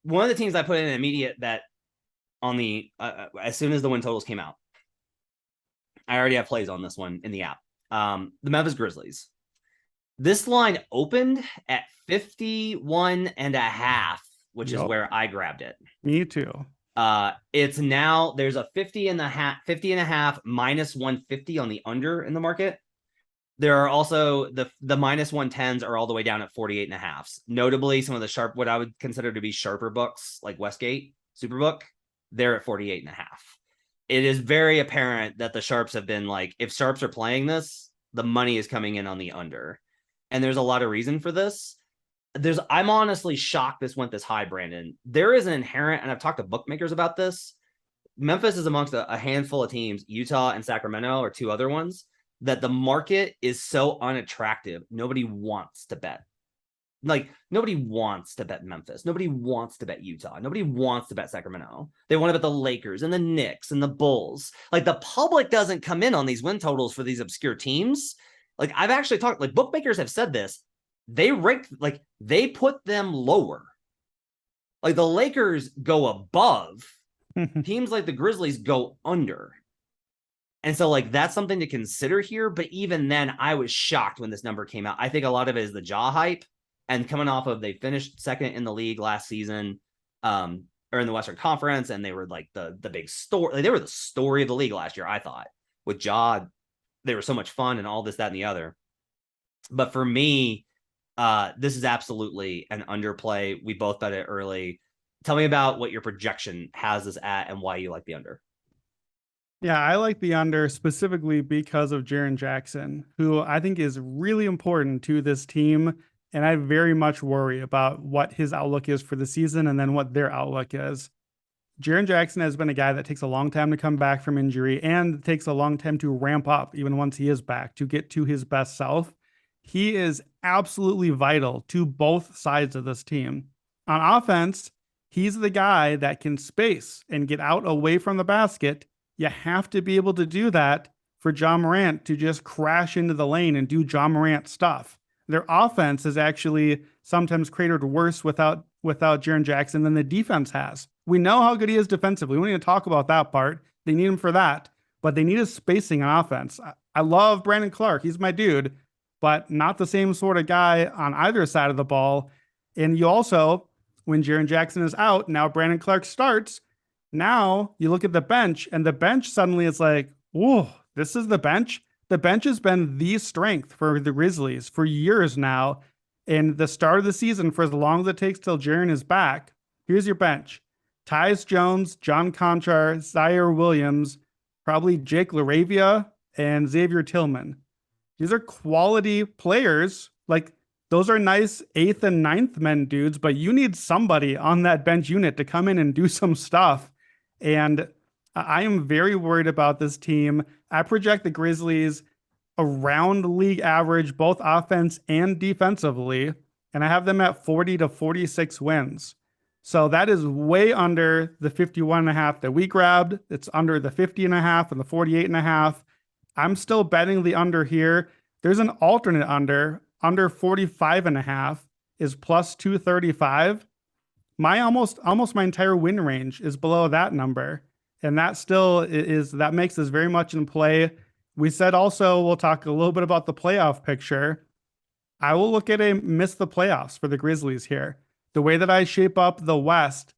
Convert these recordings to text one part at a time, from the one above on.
one of the teams I put in an immediate bet on the as soon as the win totals came out. I already have plays on this one in the app. The Memphis Grizzlies. This line opened at 51.5, which is where I grabbed it. Me too. It's now there's a 50.5 minus 150 on the under in the market. There are also the minus 110s are all the way down at 48.5. Notably, some of the what I would consider to be sharper books like Westgate, Superbook, they're at 48.5. It is very apparent that the sharps have been like, if sharps are playing this, the money is coming in on the under. And there's a lot of reason for this. I'm honestly shocked this went this high, Brandon. There is an inherent, and I've talked to bookmakers about this. Memphis is amongst a handful of teams, Utah and Sacramento are two other ones, that the market is so unattractive. Nobody wants to bet. Like, nobody wants to bet Memphis. Nobody wants to bet Utah. Nobody wants to bet Sacramento. They want to bet the Lakers and the Knicks and the Bulls. Like, the public doesn't come in on these win totals for these obscure teams. Like, I've actually talked, like, bookmakers have said this. They rank, like, they put them lower. Like, the Lakers go above. Teams like the Grizzlies go under. And so, like, that's something to consider here. But even then, I was shocked when this number came out. I think a lot of it is the jaw hype. And coming off of, they finished second in the league last season, or in the Western Conference, and they were like the big story. Like, they were the story of the league last year, I thought. With Ja, they were so much fun and all this, that, and the other. But for me, this is absolutely an underplay. We both bet it early. Tell me about what your projection has this at and why you like the under. Yeah, I like the under specifically because of Jaren Jackson, who I think is really important to this team. And I very much worry about what his outlook is for the season and then what their outlook is. Jaren Jackson has been a guy that takes a long time to come back from injury and takes a long time to ramp up, even once he is back, to get to his best self. He is absolutely vital to both sides of this team. On offense, he's the guy that can space and get out away from the basket. You have to be able to do that for Ja Morant to just crash into the lane and do Ja Morant stuff. Their offense is actually sometimes cratered worse without Jaren Jackson than the defense has. We know how good he is defensively. We don't need to talk about that part. They need him for that, but they need his spacing on offense. I love Brandon Clark. He's my dude, but not the same sort of guy on either side of the ball. And you also, when Jaren Jackson is out, now Brandon Clark starts. Now you look at the bench, and the bench suddenly is like, whoa, this is the bench? The bench has been the strength for the Grizzlies for years now. And the start of the season, for as long as it takes till Jaren is back, here's your bench. Tyus Jones, John Conchar, Zaire Williams, probably Jake LaRavia, and Xavier Tillman. These are quality players. Like, those are nice 8th and 9th men dudes, but you need somebody on that bench unit to come in and do some stuff. And I am very worried about this team. I project the Grizzlies around league average, both offense and defensively, and I have them at 40 to 46 wins. So that is way under the 51.5 that we grabbed. It's under the 50.5 and the 48.5. I'm still betting the under here. There's an alternate under 45.5 is plus 235. My almost my entire win range is below that number. And that still is, that makes this very much in play. We said also, we'll talk a little bit about the playoff picture. I will look at a miss the playoffs for the Grizzlies here. The way that I shape up the West,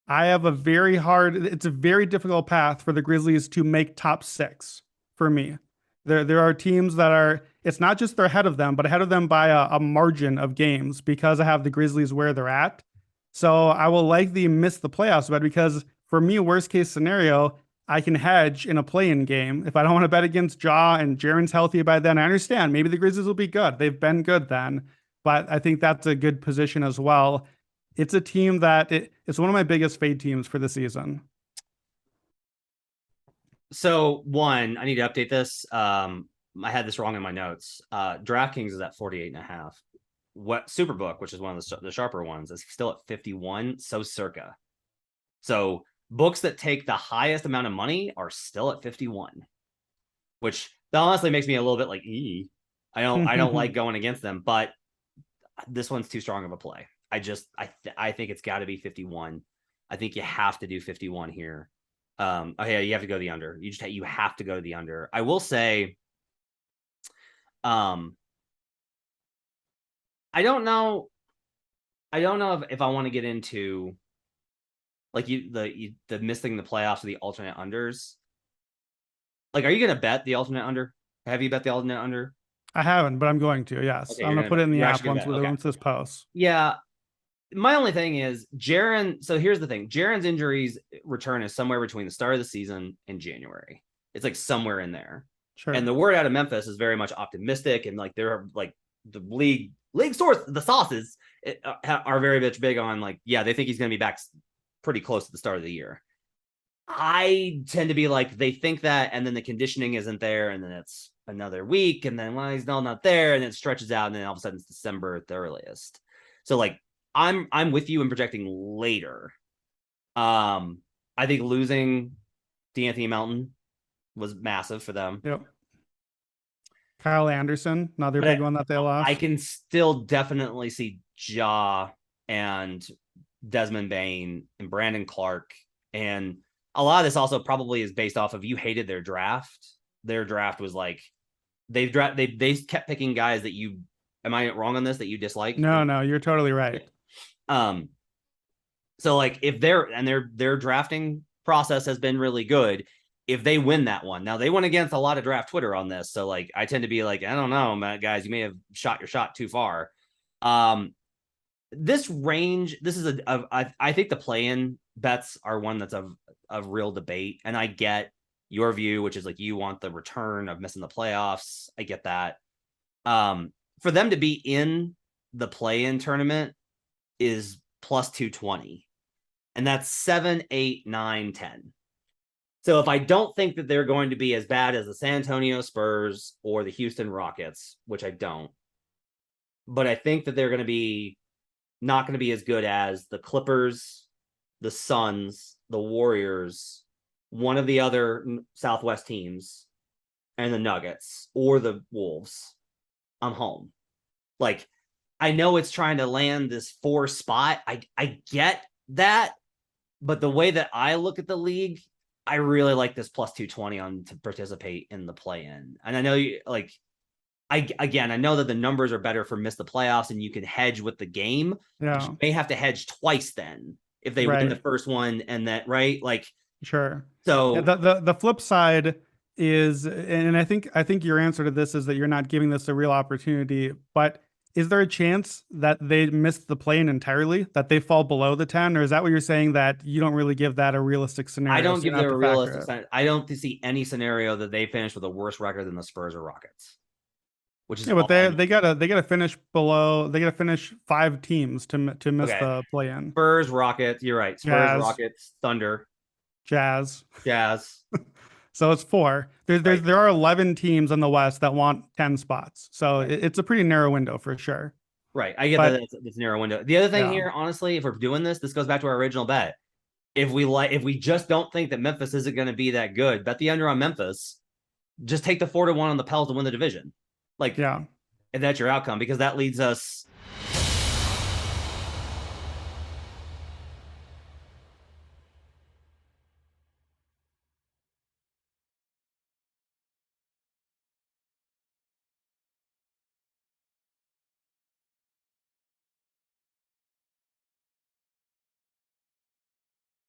I have it's a very difficult path for the Grizzlies to make top 6 for me. There are teams that are, it's not just they're ahead of them, but ahead of them by a margin of games because I have the Grizzlies where they're at. So I will likely miss the playoffs, but because for me, worst case scenario, I can hedge in a play-in game. If I don't want to bet against Ja and Jaren's healthy by then, I understand. Maybe the Grizzlies will be good. They've been good then. But I think that's a good position as well. It's a team that it's one of my biggest fade teams for the season. So, one, I need to update this. I had this wrong in my notes. DraftKings is at 48.5. What Superbook, which is one of the sharper ones, is still at 51. So circa. So books that take the highest amount of money are still at 51, which that honestly makes me a little bit like, I don't like going against them, but this one's too strong of a play. I think it's got to be 51. I think you have to do 51 here. Oh yeah, you have to go the under. You have to go to the under. I will say, I don't know. I don't know if I want to get into like the missing the playoffs or the alternate unders. Like, are you gonna bet the alternate under? Have you bet the alternate under? I haven't, but I'm going to. Yes, Okay, I'm gonna put it in the you're app actually gonna bet. Okay. once this posts. Yeah. My only thing is Jaren. So here's the thing: Jaren's injuries return is somewhere between the start of the season and January. It's like somewhere in there. Sure. And the word out of Memphis is very much optimistic, and like they're like the league source, the sauces are very much big on like, yeah, they think he's going to be back pretty close to the start of the year. I tend to be like, they think that, and then the conditioning isn't there, and then it's another week, and then well, he's not there, and it stretches out, and then all of a sudden it's December at the earliest. So like, I'm with you in projecting later. I think losing D'Anthony Melton was massive for them. Yep. Kyle Anderson, another big one that they lost. I can still definitely see Ja and Desmond Bain and Brandon Clark, and a lot of this also probably is based off of you hated their draft. Their draft was like they kept picking guys that you. Am I wrong on this? That you dislike? No, you're totally right. So like if their drafting process has been really good. If they win that one, now they went against a lot of draft Twitter on this. So like, I tend to be like, I don't know, guys, you may have shot your shot too far. This range, this is I think the play-in bets are one that's of real debate. And I get your view, which is like, you want the return of missing the playoffs. I get that. For them to be in the play-in tournament is plus 220. And that's 7, 8, 9, 10. So if I don't think that they're going to be as bad as the San Antonio Spurs or the Houston Rockets, which I don't, but I think that they're going to be not going to be as good as the Clippers, the Suns, the Warriors, one of the other Southwest teams, and the Nuggets or the Wolves. I'm home. Like, I know it's trying to land this 4 spot. I get that, but the way that I look at the league, I really like this plus 220 on to participate in the play-in. And I know you like, I know that the numbers are better for miss the playoffs and you can hedge with the game. Yeah. You may have to hedge twice then if they win the first one and that, right? Like, sure. So yeah, the flip side is, and I think your answer to this is that you're not giving this a real opportunity, but is there a chance that they missed the play-in entirely, that they fall below the 10? Or is that what you're saying, that you don't really give that a realistic scenario? I don't give them a realistic scenario. I don't see any scenario that they finish with a worse record than the Spurs or Rockets. Which is but they gotta finish below. They gotta finish 5 teams to miss the play-in. Spurs, Rockets. You're right. Spurs, Jazz, Rockets, Thunder, Jazz. So it's 4. There are 11 teams in the West that want 10 spots. So it's a pretty narrow window for sure. Right. I get that it's a narrow window. The other thing here, honestly, if we're doing this goes back to our original bet. If we just don't think that Memphis isn't going to be that good, bet the under on Memphis. Just take the 4-1 on the Pels to win the division. Like, if that's your outcome, because that leads us